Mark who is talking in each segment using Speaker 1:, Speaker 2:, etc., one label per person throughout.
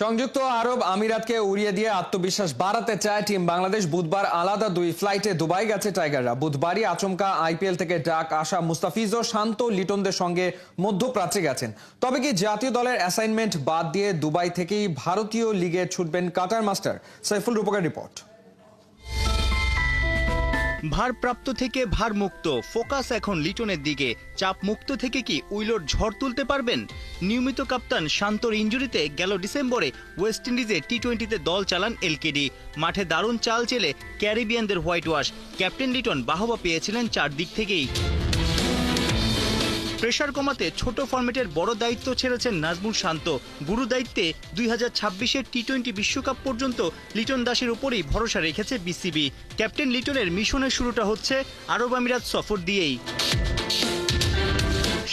Speaker 1: সংযুক্ত আরব আমিরাতকে উড়িয়ে দিয়ে আত্মবিশ্বাস বাড়াতে চায় টিম বাংলাদেশ। বুধবার আলাদা দুই ফ্লাইটে দুবাই গেছে টাইগাররা। বুধবারই আচমকা আইপিএল থেকে ডাক আসা মুস্তাফিজ ও শান্ত লিটনদের সঙ্গে মধ্যপ্রাচ্যে গেছেন। তবে কি জাতীয় দলের অ্যাসাইনমেন্ট বাদ দিয়ে দুবাই থেকেই ভারতীয় লিগে ছুটবেন কাটার মাস্টার? সাইফুল রূপকের রিপোর্ট।
Speaker 2: ভারপ্রাপ্ত থেকে ভারমুক্ত, ফোকাস এখন লিটনের দিকে। চাপ মুক্ত থেকে কি উইলোর ঝড় তুলতে পারবেন? নিয়মিত কাপ্তান শান্তর ইনজুরিতে গেল ডিসেম্বরে ওয়েস্ট ইন্ডিজে টি-20তে দল চালান এলকেডি। মাঠে দারুণ চাল চেলে ক্যারিবিয়ানদের হোয়াইট ওয়াশ। ক্যাপ্টেন লিটন বাহবা পেয়েছিলেন চারদিক থেকেই। প্রেশার কমাতে ছোট ফরম্যাটের বড় দায়িত্ব ছেড়েছেন নাজমুল শান্ত। গুরু দায়িত্বে 2026-এর টি-20 বিশ্বকাপ পর্যন্ত লিটন দাসের উপরই ভরসা রেখেছে বিসিবি। ক্যাপ্টেন লিটনের মিশনের শুরুটা হচ্ছে আরব আমিরাত সফর দিয়েই।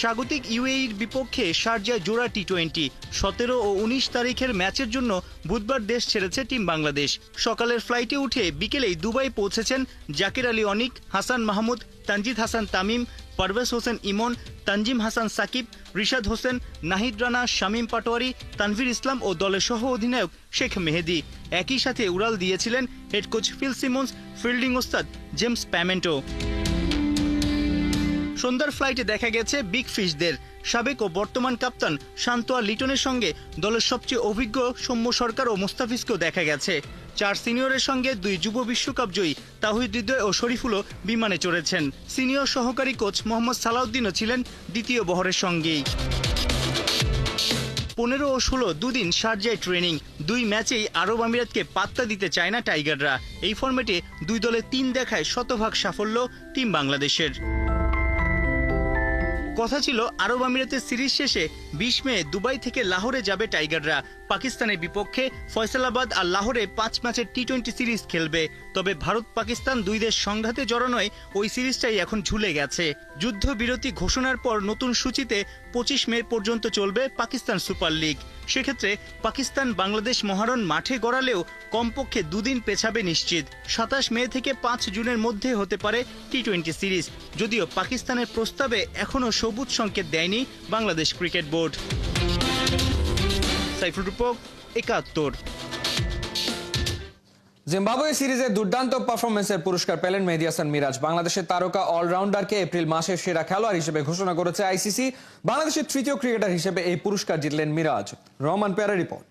Speaker 2: স্বাগতিক ইউএইর বিপক্ষে শারজায় জোড়া টি-20। 17 ও 19 তারিখের ম্যাচের জন্য বুধবার দেশ ছেড়েছে টিম বাংলাদেশ। সকালের ফ্লাইটে উঠে বিকেলেই দুবাই পৌঁছেছেন জাকির আলী অনিক, হাসান মাহমুদ, তানজিদ হাসান তামিম, পারভেজ হোসেন ইমন, তানজিম হাসান সাকিব, রিশাদ হোসেন, নাহিদ রানা, শামীম পাটোয়ারি, তানভীর ইসলাম ও দলের সহ অধিনায়ক শেখ মেহেদী। একই সাথে উড়াল দিয়েছিলেন head coach Phil Simmons, fielding ওস্তাদ জেমস প্যামেন্টো। সন্ধ্যার ফ্লাইটে দেখা গেছে বিগ ফিশদের। সাবেক ও বর্তমান কাপ্তান শান্ত আর লিটনের সঙ্গে দলের সবচেয়ে অভিজ্ঞ সৌম্য সরকার ও মুস্তাফিজকেও দেখা গেছে। 4 সিনিয়রের সঙ্গে 2 যুব বিশ্বকাপ জয়ী তাওহিদ হৃদয় ও শরীফুলও বিমানে চড়েছেন। সিনিয়র সহকারী কোচ মোহাম্মদ সালাউদ্দিনও ছিলেন দ্বিতীয় বহরের সঙ্গেই। 15 ও 16 দুদিন শারজায় ট্রেনিং। 2 ম্যাচেই আরব আমিরাতকে পাত্তা দিতে চায় না টাইগাররা। এই ফরম্যাটে 2 দলে 3 দেখায় শতভাগ সাফল্য টিম বাংলাদেশের। কথা ছিল আরব আমিরাতের সিরিজ শেষে 20 মে দুবাই থেকে লাহোরে যাবে টাইগাররা। পাকিস্তানের বিপক্ষে ফয়সালাবাদ আর লাহোরে 5 ম্যাচের টি-20 সিরিজ খেলবে। তবে ভারত পাকিস্তান 2 দেশ সংঘাতে জড়ানোয় ওই সিরিজটাই এখন ঝুলে গেছে। যুদ্ধবিরতি ঘোষণার পর নতুন সূচিতে 25 মে পর্যন্ত চলবে পাকিস্তান সুপার লিগ। সেক্ষেত্রে পাকিস্তান বাংলাদেশ মহারণ মাঠে গড়ালেও কমপক্ষে 2 দিন পেছাবে নিশ্চিত। 27 মে থেকে 5 জুনের মধ্যে হতে পারে টি-20 সিরিজ। যদিও পাকিস্তানের প্রস্তাবে এখনও সবুজ সংকেত দেয়নি বাংলাদেশ ক্রিকেট বোর্ড। সাইফুল রূপক, 71।
Speaker 1: জিম্বাবুয়ে সিরিজে দুর্দান্ত পারফরমেন্সের পুরস্কার পেলেন মেহেদী হাসান মিরাজ। বাংলাদেশের তারকা অলরাউন্ডারকে এপ্রিল মাসে সেরা খেলোয়াড় হিসেবে ঘোষণা করেছে আইসিসি। বাংলাদেশের তৃতীয় ক্রিকেটার হিসেবে এই পুরস্কার জিতলেন মিরাজ। রহমান পেয়ারের রিপোর্ট।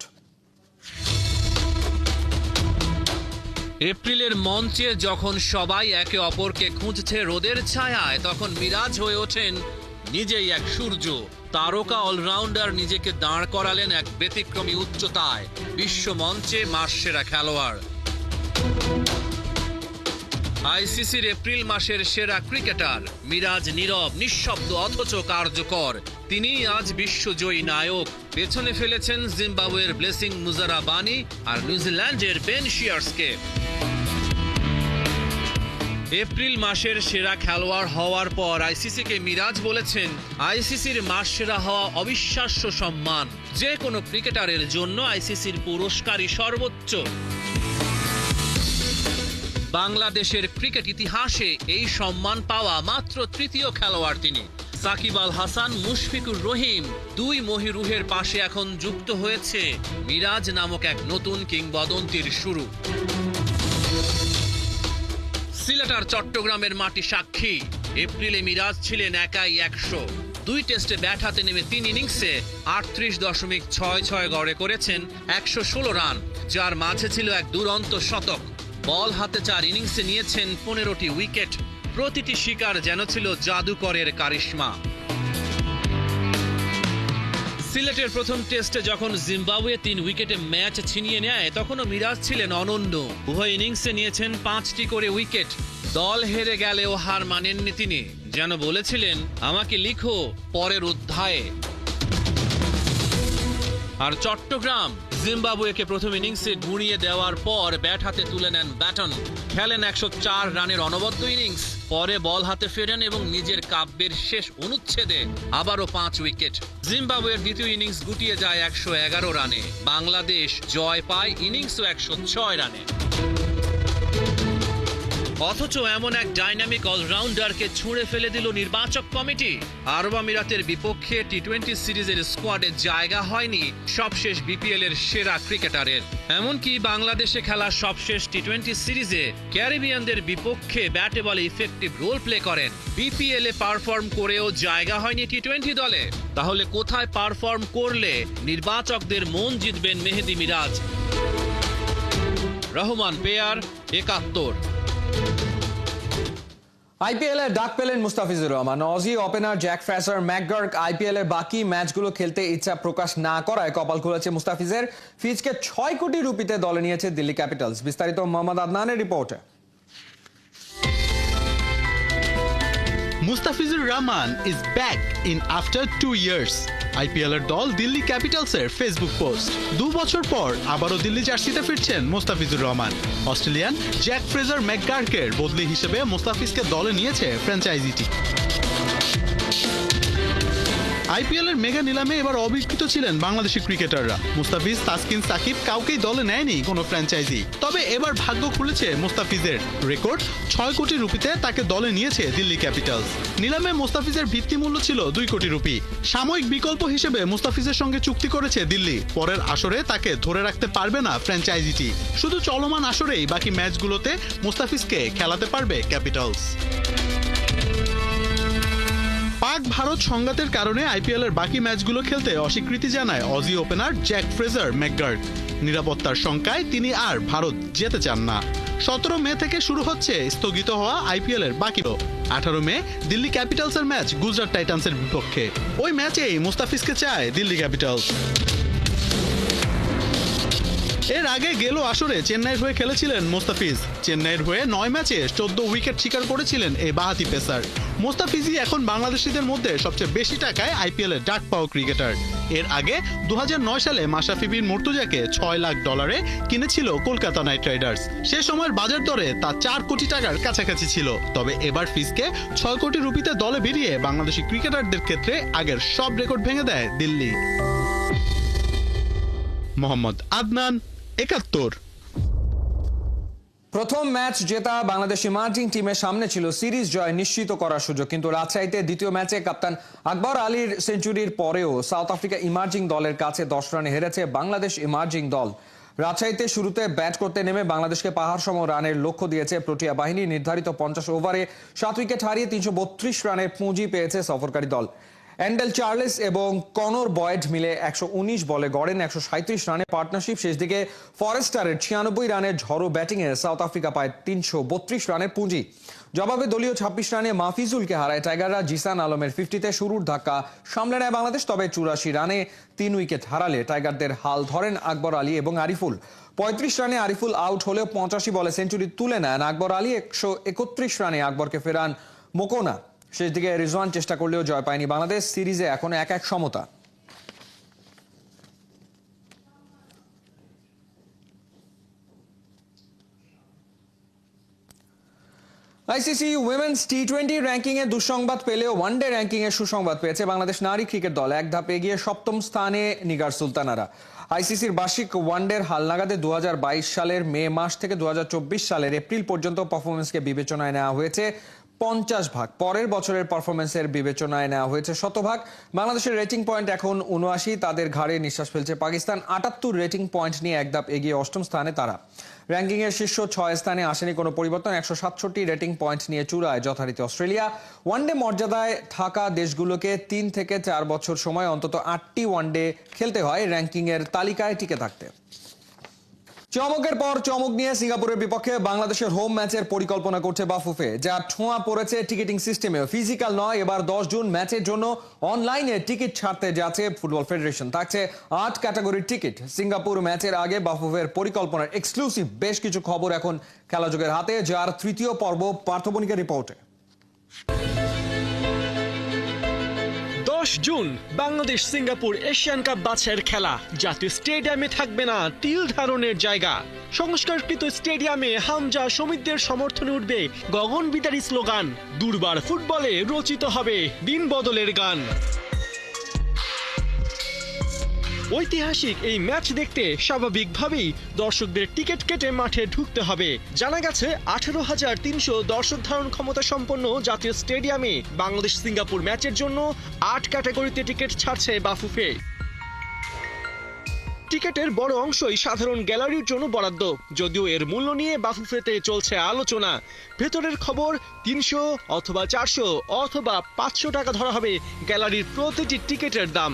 Speaker 3: এপ্রিলের মঞ্চে যখন সবাই একে অপরকে খুঁজছে রোদের ছায়ায়, তখন মিরাজ হয়ে ওঠেন নিজেই এক সূর্য। তারকা অলরাউন্ডার নিজেকে দাঁড় করালেন এক ব্যতিক্রমী উচ্চতায়। বিশ্ব মঞ্চে মাস সেরা খেলোয়াড়। আইসিসির এপ্রিল মাসের সেরা ক্রিকেটার মিরাজ নীরব, নিঃশব্দ অথচ কার্যকর। তিনি আজ বিশ্বজয়ী নায়ক। পেছনে ফেলেছেন জিম্বাবুয়ের ব্লেসিং মুজারাবানি আর নিউজিল্যান্ডের বেন শিয়ার্সকে। এপ্রিল মাসের সেরা খেলোয়াড় হওয়ার পর আইসিসিকে মিরাজ বলেছেন, আইসিসির মাস সেরা হওয়া অবিশ্বাস্য সম্মান। যে কোনো ক্রিকেটারের জন্য আইসিসির পুরস্কারই সর্বোচ্চ। বাংলাদেশের ক্রিকেট ইতিহাসে এই সম্মান পাওয়া মাত্র তৃতীয় খেলোয়াড় তিনি। সাকিব আল হাসান, মুশফিকুর রহিম, 2 মহিরুহের পাশে এখন যুক্ত হয়েছে মিরাজ নামক এক নতুন কিংবদন্তির শুরু। সিলেট আর চট্টগ্রামের মাটি সাক্ষী। এপ্রিলে মিরাজ ছিলেন একাই 100। 2 টেস্টে ব্যাট হাতে নেমে 3 ইনিংসে 38.66 গড়ে করেছেন 116 রান, যার মাঝে ছিল এক দুরন্ত শতক। বল হাতে 4 ইনিংসে নিয়েছেন 15টি উইকেট। প্রতিটি শিকার যেন ছিল জাদুকরের কারিশমা। সিলেটের প্রথম টেস্টে যখন জিম্বাবুয়ে 3 উইকেটে ম্যাচ ছিনিয়ে নেয়, তখনও মিরাজ ছিলেন অনন্য। উভয় ইনিংসে নিয়েছেন 5টি করে উইকেট। দল হেরে গেলেও হার মানেননি তিনি। যেন বলেছিলেন, আমাকে লিখো পরের অধ্যায়ে। আর চট্টগ্রাম জিম্বাবুয়েকে প্রথম ইনিংসে গুঁড়িয়ে দেওয়ার পর ব্যাট হাতে তুলে নেন ব্যাটন। খেলেন 104 রানের অনবদ্য ইনিংস। পরে বল হাতে ফেরেন এবং নিজের কাব্যের শেষ অনুচ্ছেদে আবারও 5 উইকেট। জিম্বাবুয়ের দ্বিতীয় ইনিংস গুটিয়ে যায় 111 রানে। বাংলাদেশ জয় পায় ইনিংসও 106 রানে। অথচ এমন এক ডাইনামিক অলরাউন্ডারকে ছুঁড়ে ফেলে দিল নির্বাচক কমিটি। আরব আমিরাতের বিপক্ষে টি-20 সিরিজের স্কোয়াডে জায়গা হয়নি সবশেষ বিপিএল এর সেরা ক্রিকেটারের। এমনকি বাংলাদেশে খেলা সবশেষ টি-20 সিরিজে ক্যারিবিয়ানদের বিপক্ষে ব্যাটে বলে ইফেক্টিভ রোল প্লে করেন। বিপিএল এ পারফর্ম করেও জায়গা হয়নি টি-20 দলে। তাহলে কোথায় পারফর্ম করলে নির্বাচকদের মন জিতবেন মেহেদী মিরাজ? রহমান পেয়ার, ৭১।
Speaker 1: আইপিএল এ ডাক পেলেন মুস্তাফিজুর রহমান। অজি opener Jake Fraser McGurk IPL এর বাকি ম্যাচগুলো খেলতে ইচ্ছা প্রকাশ না করায় কপাল খুলেছে মুস্তাফিজের। ফিজকে ৬ কোটি রুপিতে দলে নিয়েছে দিল্লি ক্যাপিটালস। বিস্তারিত মোহাম্মদ আদনানের রিপোর্টে।
Speaker 4: Mustafizur Rahman is back in after 2 years. IPL এর দল দিল্লি ক্যাপিটালসের ফেসবুক পোস্ট। 2 বছর পর আবারও দিল্লি জার্সিতে ফিরছেন Mustafizur Rahman. Australian Jake Fraser ম্যাকগার্কের বদলি হিসেবে মুস্তাফিজকে দলে নিয়েছে ফ্র্যাঞ্চাইজিটি। আইপিএল এর মেগা নিলামে এবার অবিকৃত ছিলেন বাংলাদেশি ক্রিকেটাররা। মুস্তাফিজ, তাসকিন, সাকিব কাউকেই দলে নেয়নি কোনো ফ্র্যাঞ্চাইজি। তবে এবার ভাগ্য খুলেছে মুস্তাফিজের। রেকর্ড ৬ কোটি রুপিতে তাকে দলে নিয়েছে দিল্লি ক্যাপিটালস। নিলামে মুস্তাফিজের ভিত্তিমূল্য ছিল ২ কোটি রুপি। সাময়িক বিকল্প হিসেবে মুস্তাফিজের সঙ্গে চুক্তি করেছে দিল্লি। পরের আসরে তাকে ধরে রাখতে পারবে না ফ্র্যাঞ্চাইজিটি। শুধু চলমান আসরেই বাকি ম্যাচগুলোতে মুস্তাফিজকে খেলাতে পারবে ক্যাপিটালস। পাক ভারত সংঘাতের কারণে আইপিএল এর বাকি ম্যাচগুলো খেলতে অস্বীকৃতি জানায় অজি ওপেনার জ্যাক ফ্রেজার ম্যাকগার্ক। নিরাপত্তার শঙ্কায় তিনি আর ভারত যেতে চান না। ১৭ মে থেকে শুরু হচ্ছে স্থগিত হওয়া আইপিএল এর বাকি। ১৮ মে দিল্লি ক্যাপিটালসের ম্যাচ গুজরাট টাইটান্সের বিপক্ষে। ওই ম্যাচেই মুস্তাফিজকে চায় দিল্লি ক্যাপিটালস। এর আগে গেল আসরে চেন্নাইয়ের হয়ে খেলেছিলেন মুস্তাফিজ। চেন্নাইয়ের হয়ে ৯ ম্যাচে ১৪ উইকেট শিকার করেছিলেন এই বাঁহাতি পেসার। মুস্তাফিজই এখন বাংলাদেশিদের মধ্যে সবচেয়ে বেশি টাকায় আইপিএল এর ডাক পাওয়া ক্রিকেটার। এর আগে ২০০৯ সালে মাশরাফি বিন মুর্তজাকে $৬ লাখ কিনেছিল কলকাতা নাইট রাইডার্স। সে সময়ের বাজার দরে তা ৪ কোটি টাকার কাছাকাছি ছিল। তবে এবার ফিজকে ৬ কোটি রুপিতে দলে ভিড়িয়ে বাংলাদেশি ক্রিকেটারদের ক্ষেত্রে আগের সব রেকর্ড ভেঙে দেয় দিল্লি। মোহাম্মদ আদনান, ৭১।
Speaker 1: প্রথম ম্যাচ জেতা বাংলাদেশ ইমার্জিং টিমের সামনে ছিল সিরিজ জয় নিশ্চিত করার সুযোগ, কিন্তু রাজশাহীতে দ্বিতীয় ম্যাচে কাপ্তান আকবর আলীর সেঞ্চুরির পরেও সাউথ আফ্রিকা ইমার্জিং দলের কাছে ১০ রানে হেরেছে বাংলাদেশ ইমার্জিং দল। রাজশাহীতে শুরুতে ব্যাট করতে নেমে বাংলাদেশকে পাহাড়সম রানের লক্ষ্য দিয়েছে প্রোটিয়া বাহিনী। নির্ধারিত ৫০ ওভারে ৭ উইকেট হারিয়ে ৩৩২ রানের পুঁজি পেয়েছে সফরকারী দল। অ্যান্ডেল চার্লেস এবং কনর বয়েড মিলে ১১৯ বলে গড়েন ১৩৭ রানে পার্টনারশিপ। শেষ দিকে ফরেস্টারের ৯৬ রানের ঝড়ো ব্যাটিংয়ে সাউথ আফ্রিকা পায় ৩৩২ রানের পুঁজি। জবাবে দলীয় ২৬ রানে মাহফিজুলকে হারায় টাইগাররা। জিসান আলমের 50-তে শুরুর ধাক্কা সামলে নেয় বাংলাদেশ। তবে ৮৪ রানে ৩ উইকেট হারালে টাইগারদের হাল ধরেন আকবর আলী এবং আরিফুল। ৩৫ রানে আরিফুল আউট হলেও ৮৫ বলে সেঞ্চুরি তুলে নেন আকবর আলী। ১৩১ রানে আকবরকে ফেরান মোকোনা। শেষ দিকে রিজওয়ান চেষ্টা করলেও জয় পায়নি বাংলাদেশ। সিরিজে এখন ১-১ সমতা। আইসিসি উইমেন্স টি-20 র্যাঙ্কিং এ দুঃসংবাদ পেলেও ওয়ানডে র্যাঙ্কিং এ সুসংবাদ পেয়েছে বাংলাদেশ নারী ক্রিকেট দল। এক ধাপ এগিয়ে ৭ম স্থানে নিগার সুলতানারা। আইসিসির বার্ষিক ওয়ানডের হালনাগাদে ২০২২ সালের মে মাস থেকে ২০২৪ সালের এপ্রিল পর্যন্ত পারফরমেন্সকে বিবেচনায় নেওয়া হয়েছে ৫০ ভাগ। পরের বছরের পারফরমেন্সের বিবেচনায় নেওয়া হয়েছে ১০০ ভাগ। বাংলাদেশের রেটিং পয়েন্ট এখন ৭৯। তাদের ঘাড়ে নিঃশ্বাস ফেলছে পাকিস্তান। ৭৮ রেটিং পয়েন্ট নিয়ে এক ধাপ এগিয়ে ৮ম স্থানে তারা। র্যাঙ্কিং এর শীর্ষ ৬ স্থানে আসেনি কোনো পরিবর্তন। ১৬৭ রেটিং পয়েন্ট নিয়ে চূড়ায় যথারীতি অস্ট্রেলিয়া। ওয়ানডে মর্যাদায় থাকা দেশগুলোকে ৩ থেকে ৪ বছর সময় অন্তত ৮টি ওয়ানডে খেলতে হয় র্যাঙ্কিং এর তালিকায় টিকে থাকতে। চমকের পর চমক নিয়ে সিঙ্গাপুরের বিপক্ষে বাংলাদেশের হোম ম্যাচের পরিকল্পনা করছে বাফুফে, যা ছোঁয়া পড়েছে টিকিটিং সিস্টেমে। ফিজিক্যাল নয়, এবার ১০ জুন ম্যাচের জন্য অনলাইনে টিকিট ছাড়তে যাচ্ছে ফুটবল ফেডারেশন। থাকছে ৮ ক্যাটাগরির টিকিট। সিঙ্গাপুর ম্যাচের আগে বাফুফের পরিকল্পনার এক্সক্লুসিভ বেশ কিছু খবর এখন খেলাযোগের হাতে, যার তৃতীয় পর্ব পার্থবণিকের রিপোর্টে।
Speaker 5: ১০ June Bangladesh Singapore Asian cup বাছাইয়ের খেলা। জাতীয় স্টেডিয়ামে থাকবে না তিল ধারণের জায়গা। সংস্কারকৃত স্টেডিয়ামে হামজা সমিতদের সমর্থনে উঠবে গগন বিদারী স্লোগান। দুর্বার ফুটবলে রচিত হবে দিন বদলের গান। ঐতিহাসিক এই ম্যাচ দেখতে স্বাভাবিকভাবেই দর্শকদের টিকিট কেটে মাঠে ঢুকতে হবে। জানা গেছে 18,300 দর্শক ধারণ ক্ষমতা সম্পন্ন জাতীয় স্টেডিয়ামে বাংলাদেশ সিঙ্গাপুর ম্যাচের জন্য 8 ক্যাটাগরিতে টিকিট ছাড়ছে বাফুফে। টিকেটের বড় অংশই সাধারণ গ্যালারির জন্য বরাদ্দ, যদিও এর মূল্য নিয়ে বাফুফেতে চলছে আলোচনা। ভেতরের খবর 300 অথবা 400 অথবা 500 টাকা ধরা হবে গ্যালারির প্রতিটি টিকেটের দাম।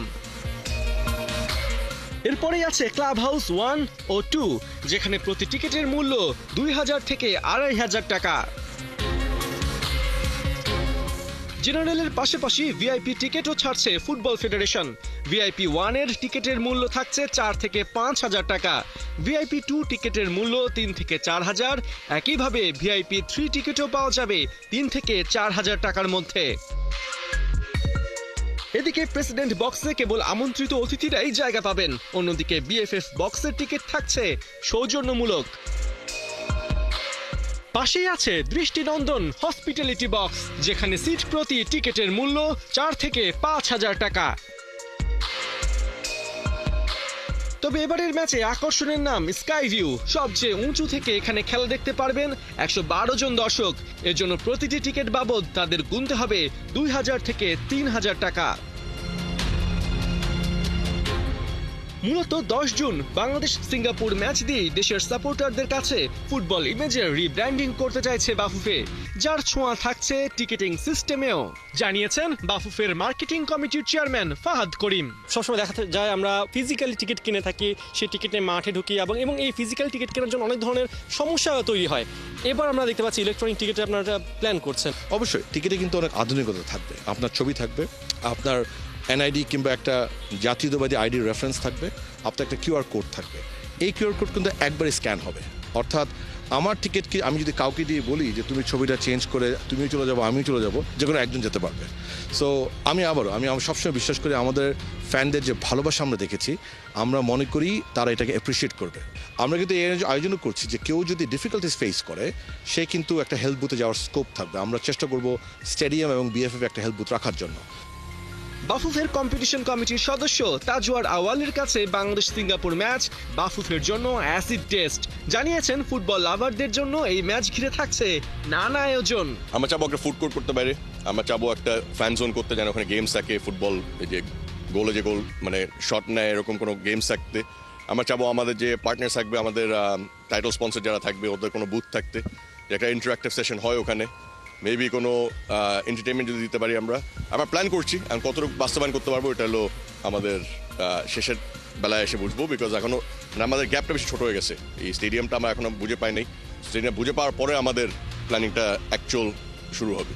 Speaker 5: এরপরেই আছে ক্লাব হাউস 1 ও 2, যেখানে প্রতি টিকেটের মূল্য 2,000 থেকে 2,500 টাকা। জেনারেলের পাশাপাশি ভিআইপি টিকিটও ছাড়ছে ফুটবল ফেডারেশন। ভিআইপি 1 এর টিকিটের মূল্য থাকছে 4 থেকে 5,000 টাকা, ভিআইপি 2 টিকিটের মূল্য 3 থেকে 4,000, একইভাবে ভিআইপি 3 টিকিটও পাওয়া যাবে 3 থেকে 4,000 টাকার মধ্যে। এদিকে প্রেসিডেন্ট বক্সে কেবল আমন্ত্রিত অতিথিরাই জায়গা পাবেন, অন্যদিকে বিএফএফ বক্সের টিকিট থাকছে সৌজন্যমূলক। পাশেই আছে দৃষ্টিনন্দন হসপিটালিটি বক্স, যেখানে সিট প্রতি টিকিটের মূল্য 4 থেকে 5,000 টাকা। তবে এবারের ম্যাচে আকর্ষণের নাম স্কাই ভিউ। সবচেয়ে উঁচু থেকে এখানে খেলা দেখতে পারবেন 112 জন দর্শক। এর জন্য প্রতিটি টিকিট বাবদ তাদের গুনতে হবে 2,000 থেকে 3,000 টাকা। মূলত 10 জুন বাংলাদেশ সিঙ্গাপুর ম্যাচ দিয়ে দেশের সাপোর্টারদের কাছে ফুটবল ইমেজের রিব্র্যান্ডিং করতে চাইছে বাফুফে, যার ছোঁয়া থাকছে টিকিটিং সিস্টেমেও, জানিয়েছেন বাফুফের মার্কেটিং কমিটির চেয়ারম্যান ফাহাদ করিম।
Speaker 6: সবসময় দেখা যায় আমরা ফিজিক্যালি টিকিট কিনে থাকি, সেই টিকিটে মাঠে ঢুকি এবং এই ফিজিক্যাল টিকিট কেনার জন্য অনেক ধরনের সমস্যা তৈরি হয়। এবার আমরা দেখতে পাচ্ছি ইলেকট্রনিক টিকিটে আপনারা প্ল্যান করছেন।
Speaker 7: অবশ্যই টিকিটে কিন্তু অনেক আধুনিকতা থাকবে, আপনার ছবি থাকবে, আপনার এনআইডি কিংবা একটা জাতীয়তাবাদী আইডির রেফারেন্স থাকবে, আপনার একটা কিউআর কোড থাকবে। এই কিউআর কোড কিন্তু একবারে স্ক্যান হবে, অর্থাৎ আমার টিকিট কি আমি যদি কাউকে দিয়ে বলি যে তুমি ছবিটা চেঞ্জ করে তুমিও চলে যাবো আমিও চলে যাবো, যে কোনো একজন যেতে পারবে। সো আমি সবসময় বিশ্বাস করি আমাদের ফ্যানদের যে ভালোবাসা আমরা দেখেছি, আমরা মনে করি তারা এটাকে অ্যাপ্রিসিয়েট করবে। আমরা কিন্তু এই আয়োজনও করছি যে কেউ যদি ডিফিকাল্টিস ফেস করে সে কিন্তু একটা হেল্প বুথে যাওয়ার স্কোপ থাকবে। আমরা চেষ্টা করব স্টেডিয়াম এবং বিএফএফ একটা হেল্প বুথ রাখার জন্য।
Speaker 5: বাফুফের কম্পিটিশন কমিটির সদস্য তাজওয়ার আওয়ালের কাছে বাংলাদেশ সিঙ্গাপুর ম্যাচ বাফুফের জন্য অ্যাসিড টেস্ট। জানিয়েছেন ফুটবল লাভারদের জন্য এই ম্যাচ ঘিরে থাকছে নানা আয়োজন।
Speaker 8: আমরা চাবো একটা ফুড কোর্ট করতে পারে, আমরা চাবো একটা ফ্যান জোন করতে, যেন ওখানে গেমস থাকে, ফুটবল এই যে গোলে যে গোল মানে শট নেয় এরকম কোনো গেমস থাকতে। আমরা চাবো আমাদের যে পার্টনার থাকবে, আমাদের টাইটেল স্পন্সর যারা থাকবে, ওদের কোনো বুথ থাকতে, যে একটা ইন্টারাক্টিভ সেশন হয় ওখানে, মেবি কোনো এন্টারটেনমেন্ট যদি দিতে পারি। আমরা প্ল্যান করছি, আমি কতটুকু বাস্তবায়ন করতে পারবো এটা হলো আমাদের শেষের বেলায় এসে বুঝবো, বিকজ এখনও আমাদের গ্যাপটা বেশি ছোটো হয়ে গেছে। এই স্টেডিয়ামটা আমরা এখনও বুঝে পাই নাই, স্টেডিয়াম বুঝে পাওয়ার পরে আমাদের প্ল্যানিংটা অ্যাকচুয়াল শুরু হবে।